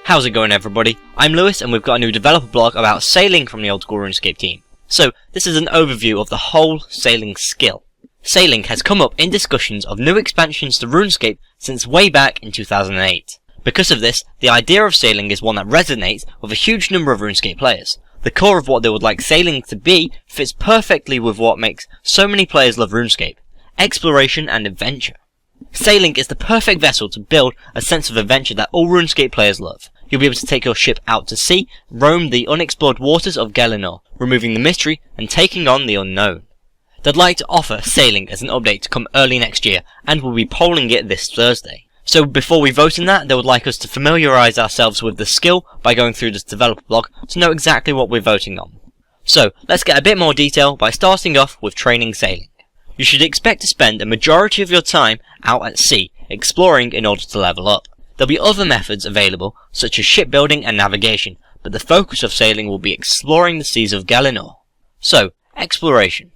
How's it going, everybody? I'm Lewis and we've got a new developer blog about sailing from the Old School RuneScape team. So, this is an overview of the whole sailing skill. Sailing has come up in discussions of new expansions to RuneScape since way back in 2008. Because of this, the idea of sailing is one that resonates with a huge number of RuneScape players. The core of what they would like sailing to be fits perfectly with what makes so many players love RuneScape: exploration and adventure. Sailing is the perfect vessel to build a sense of adventure that all RuneScape players love. You'll be able to take your ship out to sea, roam the unexplored waters of Galenor, removing the mystery and taking on the unknown. They'd like to offer sailing as an update to come early next year, and we'll be polling it this Thursday. So before we vote on that, they would like us to familiarise ourselves with the skill by going through this developer blog to know exactly what we're voting on. So, let's get a bit more detail by starting off with training sailing. You should expect to spend a majority of your time out at sea, exploring in order to level up. There'll be other methods available, such as shipbuilding and navigation, but the focus of sailing will be exploring the seas of Galenor. So, exploration.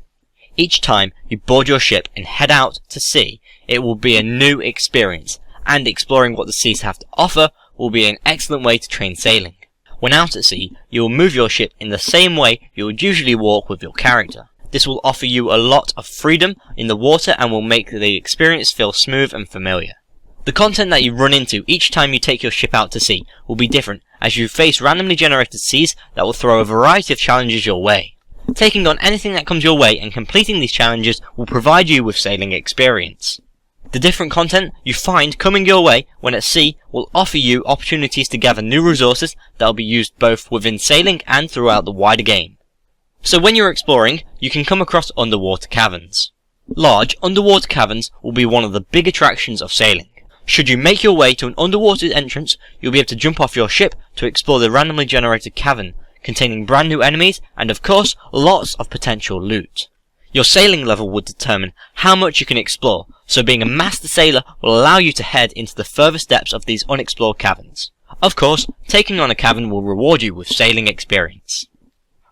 Each time you board your ship and head out to sea, it will be a new experience, and exploring what the seas have to offer will be an excellent way to train sailing. When out at sea, you will move your ship in the same way you would usually walk with your character. This will offer you a lot of freedom in the water and will make the experience feel smooth and familiar. The content that you run into each time you take your ship out to sea will be different, as you face randomly generated seas that will throw a variety of challenges your way. Taking on anything that comes your way and completing these challenges will provide you with sailing experience. The different content you find coming your way when at sea will offer you opportunities to gather new resources that will be used both within sailing and throughout the wider game. So when you're exploring, you can come across underwater caverns. Large underwater caverns will be one of the big attractions of sailing. Should you make your way to an underwater entrance, you'll be able to jump off your ship to explore the randomly generated cavern, containing brand new enemies and of course lots of potential loot. Your sailing level will determine how much you can explore, so being a master sailor will allow you to head into the furthest depths of these unexplored caverns. Of course, taking on a cavern will reward you with sailing experience.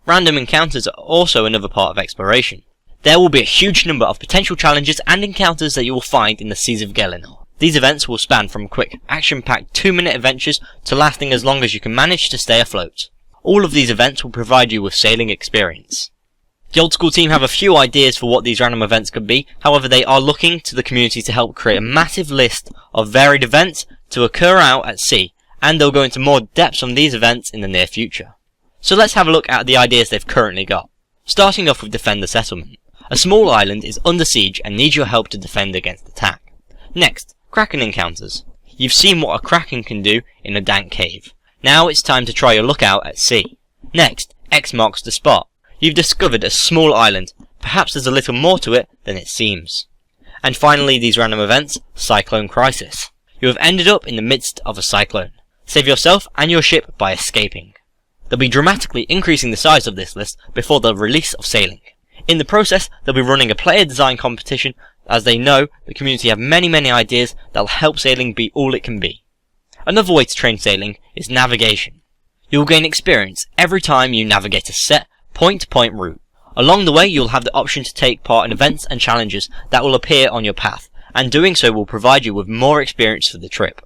Random encounters are also another part of exploration. There will be a huge number of potential challenges and encounters that you will find in the seas of Galenor. These events will span from quick, action-packed 2-minute adventures to lasting as long as you can manage to stay afloat. All of these events will provide you with sailing experience. The Old School team have a few ideas for what these random events could be, however they are looking to the community to help create a massive list of varied events to occur out at sea, and they'll go into more depth on these events in the near future. So let's have a look at the ideas they've currently got. Starting off with Defend the Settlement. A small island is under siege and needs your help to defend against attack. Next, Kraken encounters. You've seen what a Kraken can do in a dank cave. Now it's time to try your luck out at sea. Next, X marks the spot. You've discovered a small island. Perhaps there's a little more to it than it seems. And finally, these random events, Cyclone Crisis. You have ended up in the midst of a cyclone. Save yourself and your ship by escaping. They'll be dramatically increasing the size of this list before the release of sailing. In the process, they'll be running a player design competition, as they know the community have many ideas that'll help sailing be all it can be. Another way to train sailing is navigation. You will gain experience every time you navigate a set point-to-point route. Along the way, you'll have the option to take part in events and challenges that will appear on your path, and doing so will provide you with more experience for the trip.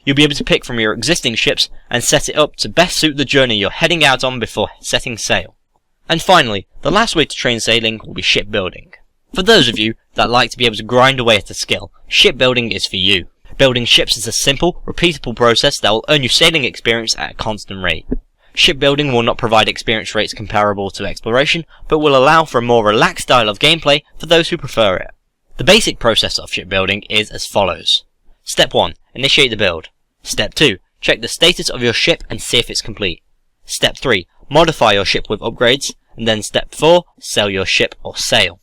You'll be able to pick from your existing ships and set it up to best suit the journey you're heading out on before setting sail. And finally, the last way to train sailing will be shipbuilding. For those of you that like to be able to grind away at a skill, shipbuilding is for you. Building ships is a simple, repeatable process that will earn you sailing experience at a constant rate. Shipbuilding will not provide experience rates comparable to exploration, but will allow for a more relaxed style of gameplay for those who prefer it. The basic process of shipbuilding is as follows. Step 1. Initiate the build. Step 2. Check the status of your ship and see if it's complete. Step 3. Modify your ship with upgrades. And then Step 4. Sell your ship or sail.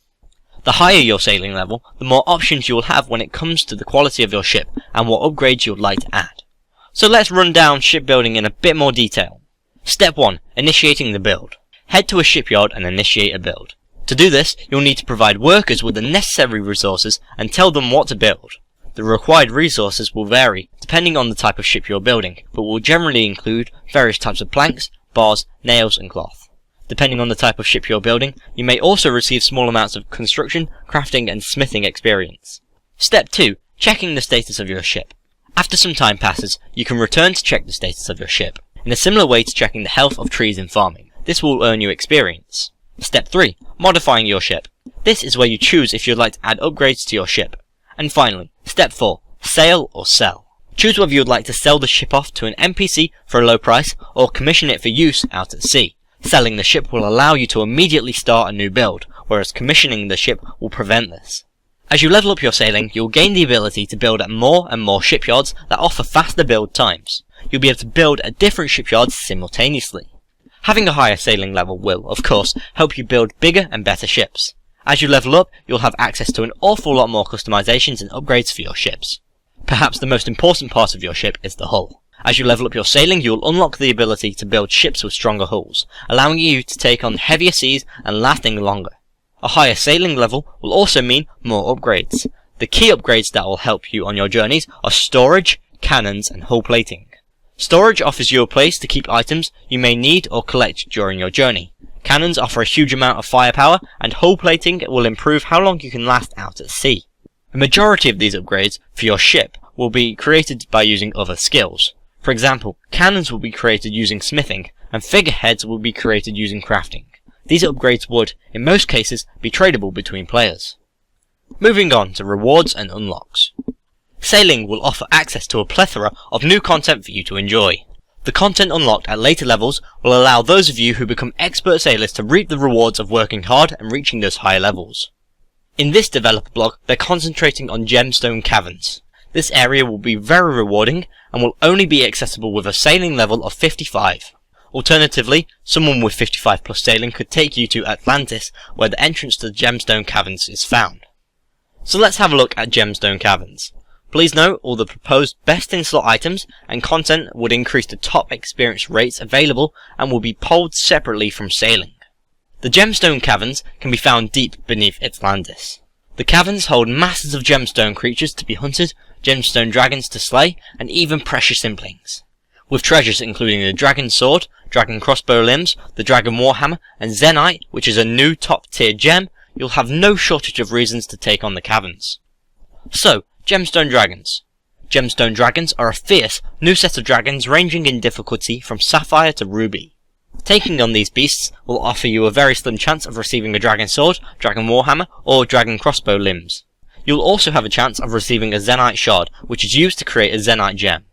The higher your sailing level, the more options you will have when it comes to the quality of your ship and what upgrades you would like to add. So let's run down shipbuilding in a bit more detail. Step 1. Initiating the build. Head to a shipyard and initiate a build. To do this, you'll need to provide workers with the necessary resources and tell them what to build. The required resources will vary depending on the type of ship you're building, but will generally include various types of planks, bars, nails and cloth. Depending on the type of ship you're building, you may also receive small amounts of construction, crafting and smithing experience. Step 2. Checking the status of your ship. After some time passes, you can return to check the status of your ship, in a similar way to checking the health of trees in farming. This will earn you experience. Step 3. Modifying your ship. This is where you choose if you'd like to add upgrades to your ship. And finally, Step 4. Sale or sell. Choose whether you would like to sell the ship off to an NPC for a low price, or commission it for use out at sea. Selling the ship will allow you to immediately start a new build, whereas commissioning the ship will prevent this. As you level up your sailing, you'll gain the ability to build at more and more shipyards that offer faster build times. You'll be able to build at different shipyards simultaneously. Having a higher sailing level will, of course, help you build bigger and better ships. As you level up, you'll have access to an awful lot more customizations and upgrades for your ships. Perhaps the most important part of your ship is the hull. As you level up your sailing, you'll unlock the ability to build ships with stronger hulls, allowing you to take on heavier seas and lasting longer. A higher sailing level will also mean more upgrades. The key upgrades that will help you on your journeys are storage, cannons, and hull plating. Storage offers you a place to keep items you may need or collect during your journey. Cannons offer a huge amount of firepower, and hull plating will improve how long you can last out at sea. A majority of these upgrades for your ship will be created by using other skills. For example, cannons will be created using smithing, and figureheads will be created using crafting. These upgrades would, in most cases, be tradable between players. Moving on to rewards and unlocks. Sailing will offer access to a plethora of new content for you to enjoy. The content unlocked at later levels will allow those of you who become expert sailors to reap the rewards of working hard and reaching those higher levels. In this developer blog, they're concentrating on gemstone caverns. This area will be very rewarding and will only be accessible with a sailing level of 55. Alternatively, someone with 55 plus sailing could take you to Atlantis, where the entrance to the gemstone caverns is found. So let's have a look at gemstone caverns. Please note all the proposed best in slot items and content would increase the top experience rates available and will be polled separately from sailing. The gemstone caverns can be found deep beneath Atlantis. The caverns hold masses of gemstone creatures to be hunted, gemstone dragons to slay, and even precious implings. With treasures including the dragon sword, dragon crossbow limbs, the dragon warhammer, and zenite, which is a new top tier gem, you'll have no shortage of reasons to take on the caverns. So, gemstone dragons. Gemstone dragons are a fierce, new set of dragons ranging in difficulty from sapphire to ruby. Taking on these beasts will offer you a very slim chance of receiving a dragon sword, dragon warhammer, or dragon crossbow limbs. You'll also have a chance of receiving a zenite shard, which is used to create a zenite gem.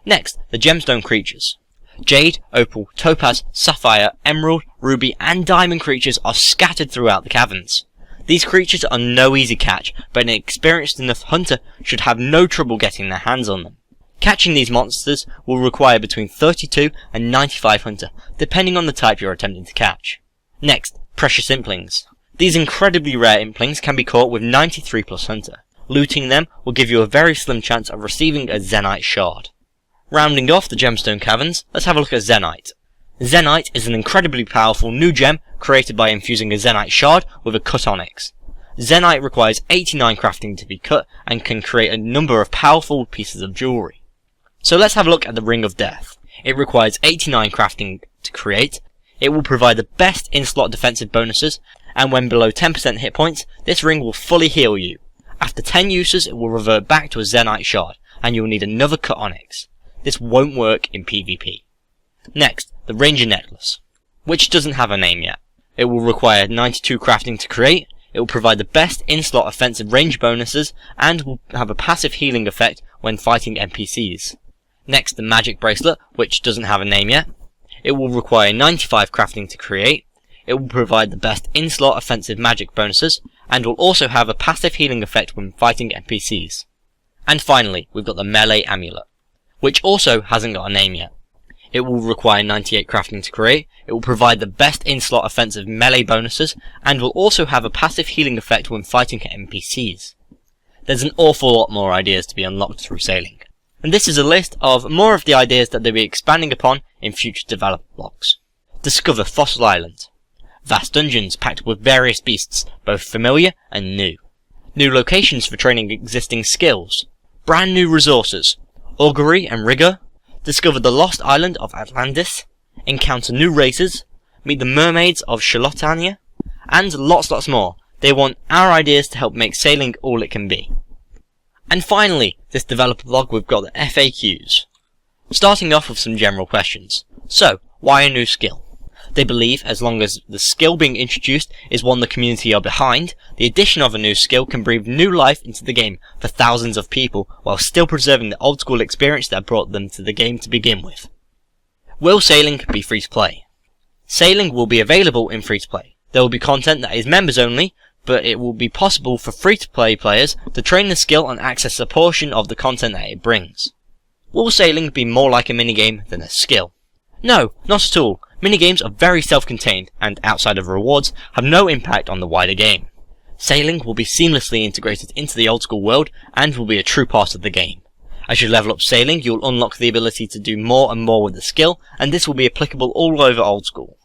Next, the gemstone creatures. Jade, opal, topaz, sapphire, emerald, ruby, and diamond creatures are scattered throughout the caverns. These creatures are no easy catch, but an experienced enough hunter should have no trouble getting their hands on them. Catching these monsters will require between 32 and 95 hunter, depending on the type you're attempting to catch. Next, precious implings. These incredibly rare implings can be caught with 93 plus hunter. Looting them will give you a very slim chance of receiving a zenite shard. Rounding off the gemstone caverns, let's have a look at zenite. Zenite is an incredibly powerful new gem created by infusing a zenite shard with a cut onyx. Zenite requires 89 crafting to be cut and can create a number of powerful pieces of jewelry. So let's have a look at the Ring of Death. It requires 89 crafting to create. It will provide the best in-slot defensive bonuses, and when below 10% hit points, this ring will fully heal you. After 10 uses, it will revert back to a zenite shard, and you will need another cut onyx. This won't work in PvP. Next, the Ranger Necklace, which doesn't have a name yet. It will require 92 crafting to create, it will provide the best in-slot offensive range bonuses, and will have a passive healing effect when fighting NPCs. Next, the Magic Bracelet, which doesn't have a name yet. It will require 95 crafting to create, it will provide the best in-slot offensive magic bonuses, and will also have a passive healing effect when fighting NPCs. And finally, we've got the Melee Amulet, which also hasn't got a name yet. It will require 98 crafting to create, it will provide the best in-slot offensive melee bonuses, and will also have a passive healing effect when fighting NPCs. There's an awful lot more ideas to be unlocked through sailing, and this is a list of more of the ideas that they'll be expanding upon in future developer blogs. Discover Fossil Island. Vast dungeons packed with various beasts, both familiar and new. New locations for training existing skills. Brand new resources. Augury and Rigor. Discover the lost island of Atlantis. Encounter new races. Meet the mermaids of Charlottania. And lots more. They want our ideas to help make sailing all it can be. And finally, this developer blog, we've got the FAQs. Starting off with some general questions. So, why a new skill? They believe as long as the skill being introduced is one the community are behind, the addition of a new skill can breathe new life into the game for thousands of people while still preserving the old school experience that brought them to the game to begin with. Will sailing be free to play? Sailing will be available in free to play. There will be content that is members only, but it will be possible for free to play players to train the skill and access a portion of the content that it brings. Will sailing be more like a minigame than a skill? No, not at all. Minigames are very self-contained and, outside of rewards, have no impact on the wider game. Sailing will be seamlessly integrated into the old school world and will be a true part of the game. As you level up sailing, you'll unlock the ability to do more and more with the skill, and this will be applicable all over old school.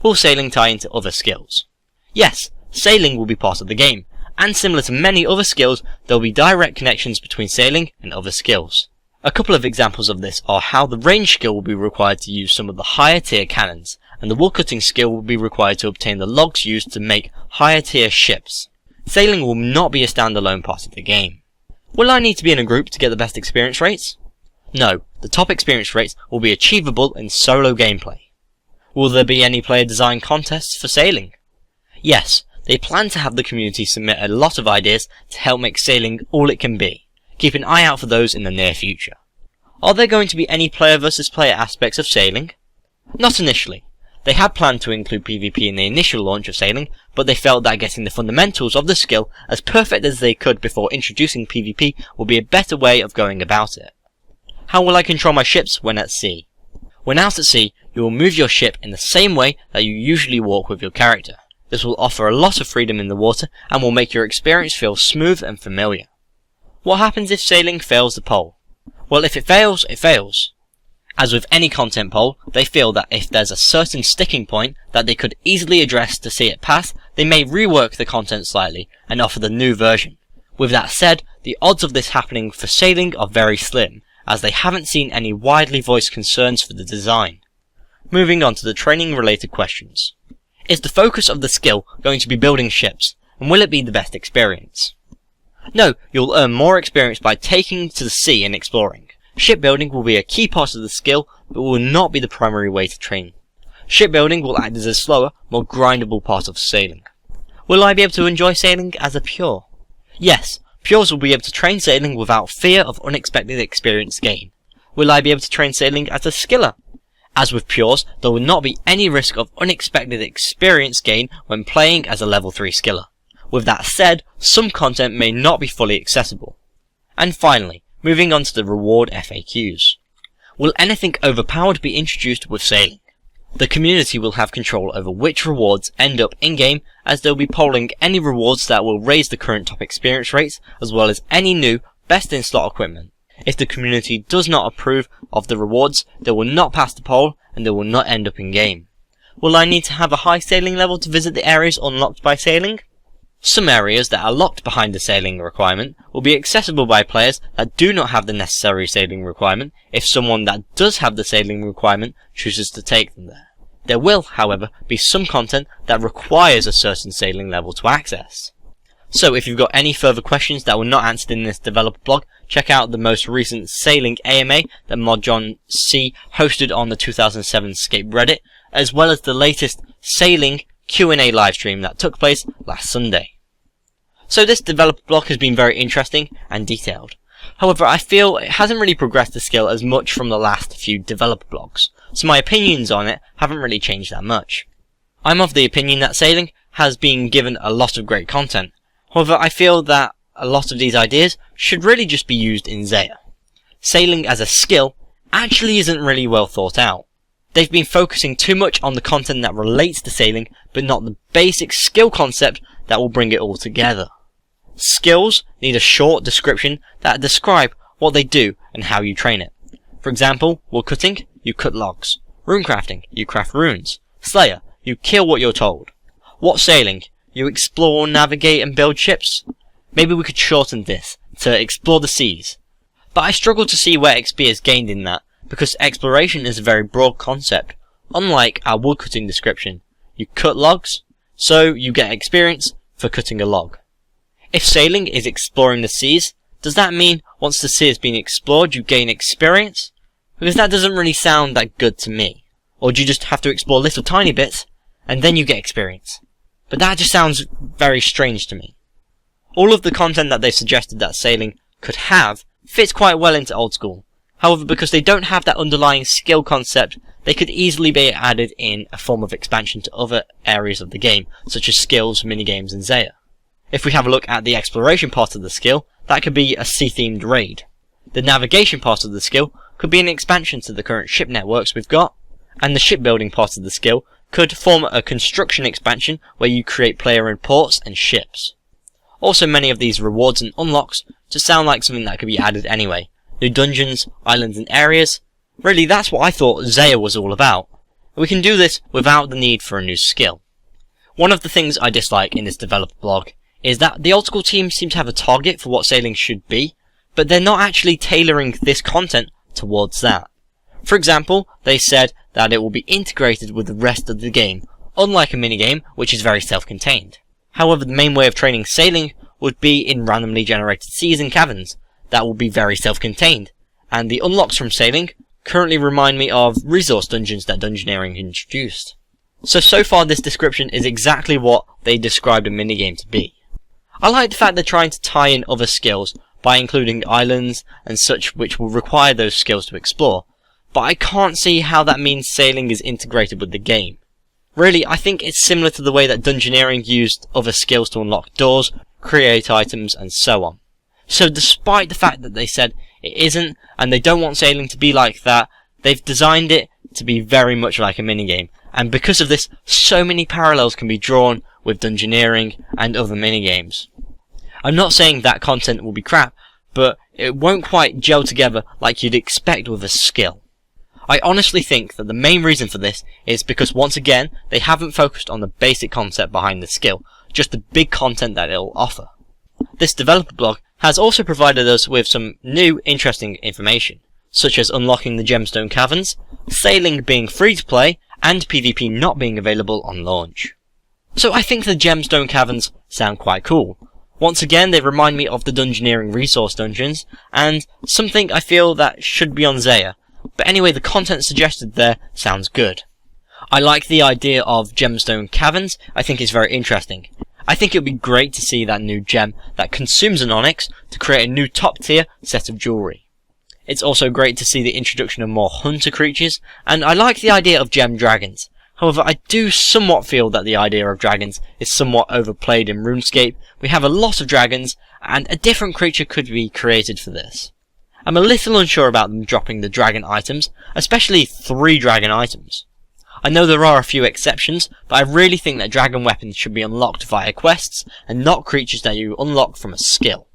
Will sailing tie into other skills? Yes, sailing will be part of the game, and similar to many other skills, there will be direct connections between sailing and other skills. A couple of examples of this are how the range skill will be required to use some of the higher tier cannons, and the wool cutting skill will be required to obtain the logs used to make higher tier ships. Sailing will not be a standalone part of the game. Will I need to be in a group to get the best experience rates? No, the top experience rates will be achievable in solo gameplay. Will there be any player design contests for sailing? Yes, they plan to have the community submit a lot of ideas to help make sailing all it can be. Keep an eye out for those in the near future. Are there going to be any player versus player aspects of sailing? Not initially. They had planned to include PvP in the initial launch of sailing, but they felt that getting the fundamentals of the skill as perfect as they could before introducing PvP would be a better way of going about it. How will I control my ships when at sea? When out at sea, you will move your ship in the same way that you usually walk with your character. This will offer a lot of freedom in the water and will make your experience feel smooth and familiar. What happens if sailing fails the poll? Well, if it fails, it fails. As with any content poll, they feel that if there's a certain sticking point that they could easily address to see it pass, they may rework the content slightly and offer the new version. With that said, the odds of this happening for sailing are very slim, as they haven't seen any widely voiced concerns for the design. Moving on to the training related questions. Is the focus of the skill going to be building ships, and will it be the best experience? No, you'll earn more experience by taking to the sea and exploring. Shipbuilding will be a key part of the skill, but will not be the primary way to train. Shipbuilding will act as a slower, more grindable part of sailing. Will I be able to enjoy sailing as a pure? Yes, pures will be able to train sailing without fear of unexpected experience gain. Will I be able to train sailing as a skiller? As with pures, there will not be any risk of unexpected experience gain when playing as a level 3 skiller. With that said, some content may not be fully accessible. And finally, moving on to the reward FAQs. Will anything overpowered be introduced with sailing? The community will have control over which rewards end up in-game, as they'll be polling any rewards that will raise the current top experience rates, as well as any new best-in-slot equipment. If the community does not approve of the rewards, they will not pass the poll, and they will not end up in-game. Will I need to have a high sailing level to visit the areas unlocked by sailing? Some areas that are locked behind the sailing requirement will be accessible by players that do not have the necessary sailing requirement if someone that does have the sailing requirement chooses to take them there. There will, however, be some content that requires a certain sailing level to access. So if you've got any further questions that were not answered in this developer blog, check out the most recent Sailing AMA that ModJohnC hosted on the 2007 Scape Reddit, as well as the latest Sailing Q&A livestream that took place last Sunday. So this developer blog has been very interesting and detailed. However, I feel it hasn't really progressed the skill as much from the last few developer blogs, so my opinions on it haven't really changed that much. I'm of the opinion that sailing has been given a lot of great content. However, I feel that a lot of these ideas should really just be used in Zaya. Sailing as a skill actually isn't really well thought out. They've been focusing too much on the content that relates to sailing, but not the basic skill concept that will bring it all together. Skills need a short description that describe what they do and how you train it. For example, wood cutting, you cut logs. Rune crafting, you craft runes. Slayer, you kill what you're told. What sailing, you explore, navigate and build ships. Maybe we could shorten this to explore the seas. But I struggle to see where XP is gained in that, because exploration is a very broad concept. Unlike our woodcutting description, you cut logs, so you get experience for cutting a log. If sailing is exploring the seas, Does that mean once the sea has been explored you gain experience? Because that doesn't really sound that good to me. Or do you just have to explore little tiny bits and then you get experience? But that just sounds very strange to me. All of the content that they've suggested that sailing could have fits quite well into Old School. However, because they don't have that underlying skill concept, they could easily be added in a form of expansion to other areas of the game, such as skills, minigames and Zaya. If we have a look at the exploration part of the skill, that could be a sea-themed raid. The navigation part of the skill could be an expansion to the current ship networks we've got, and the shipbuilding part of the skill could form a construction expansion where you create player-owned ports and ships. Also, many of these rewards and unlocks just sound like something that could be added anyway. New dungeons, islands and areas. Really, that's what I thought Zaya was all about. We can do this without the need for a new skill. One of the things I dislike in this developer blog is that the Old School team seem to have a target for what sailing should be, but they're not actually tailoring this content towards that. For example, they said that it will be integrated with the rest of the game, unlike a minigame which is very self-contained. However, the main way of training sailing would be in randomly generated seas and caverns. That will be very self-contained, and the unlocks from sailing currently remind me of resource dungeons that Dungeoneering introduced. So far this description is exactly what they described a minigame to be. I like the fact they're trying to tie in other skills by including islands and such which will require those skills to explore, but I can't see how that means sailing is integrated with the game. Really, I think it's similar to the way that Dungeoneering used other skills to unlock doors, create items, and so on. So despite the fact that they said it isn't, and they don't want sailing to be like that, they've designed it to be very much like a minigame, and because of this, so many parallels can be drawn with Dungeoneering and other minigames. I'm not saying that content will be crap, but it won't quite gel together like you'd expect with a skill. I honestly think that the main reason for this is because once again, they haven't focused on the basic concept behind the skill, just the big content that it'll offer. This developer blog has also provided us with some new interesting information, such as unlocking the gemstone caverns, sailing being free to play, and PvP not being available on launch. So I think the gemstone caverns sound quite cool. Once again, they remind me of the Dungeoneering resource dungeons, and something I feel that should be on Zaya. But anyway, the content suggested there sounds good. I like the idea of gemstone caverns. I think it's very interesting. I think it would be great to see that new gem that consumes an onyx to create a new top tier set of jewellery. It's also great to see the introduction of more hunter creatures, and I like the idea of gem dragons. However, I do somewhat feel that the idea of dragons is somewhat overplayed in RuneScape. We have a lot of dragons, and a different creature could be created for this. I'm a little unsure about them dropping the dragon items, especially 3 dragon items. I know there are a few exceptions, but I really think that dragon weapons should be unlocked via quests, and not creatures that you unlock from a skill.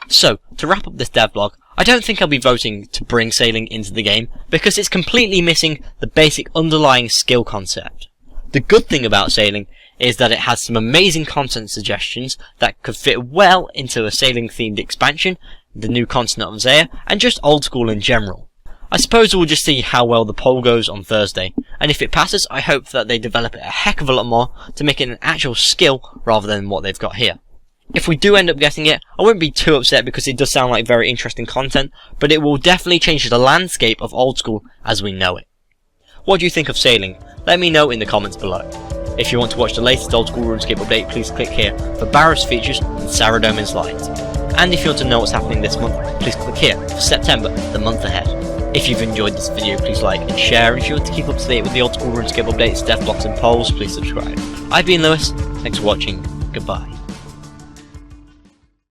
So, to wrap up this devlog, I don't think I'll be voting to bring sailing into the game, because it's completely missing the basic underlying skill concept. The good thing about sailing is that it has some amazing content suggestions that could fit well into a sailing themed expansion, the new continent of Zaya, and just Old School in general. I suppose we'll just see how well the poll goes on Thursday, and if it passes, I hope that they develop it a heck of a lot more to make it an actual skill rather than what they've got here. If we do end up getting it, I won't be too upset because it does sound like very interesting content, but it will definitely change the landscape of Old School as we know it. What do you think of sailing? Let me know in the comments below. If you want to watch the latest Old School RuneScape update, please click here for Barrow's features and Saradomin's light. And if you want to know what's happening this month, please click here for September, the month ahead. If you've enjoyed this video, please like and share, and if you want to keep up to date with the Old School RuneScape updates, devblogs and polls, please subscribe. I've been Lewis, thanks for watching, goodbye.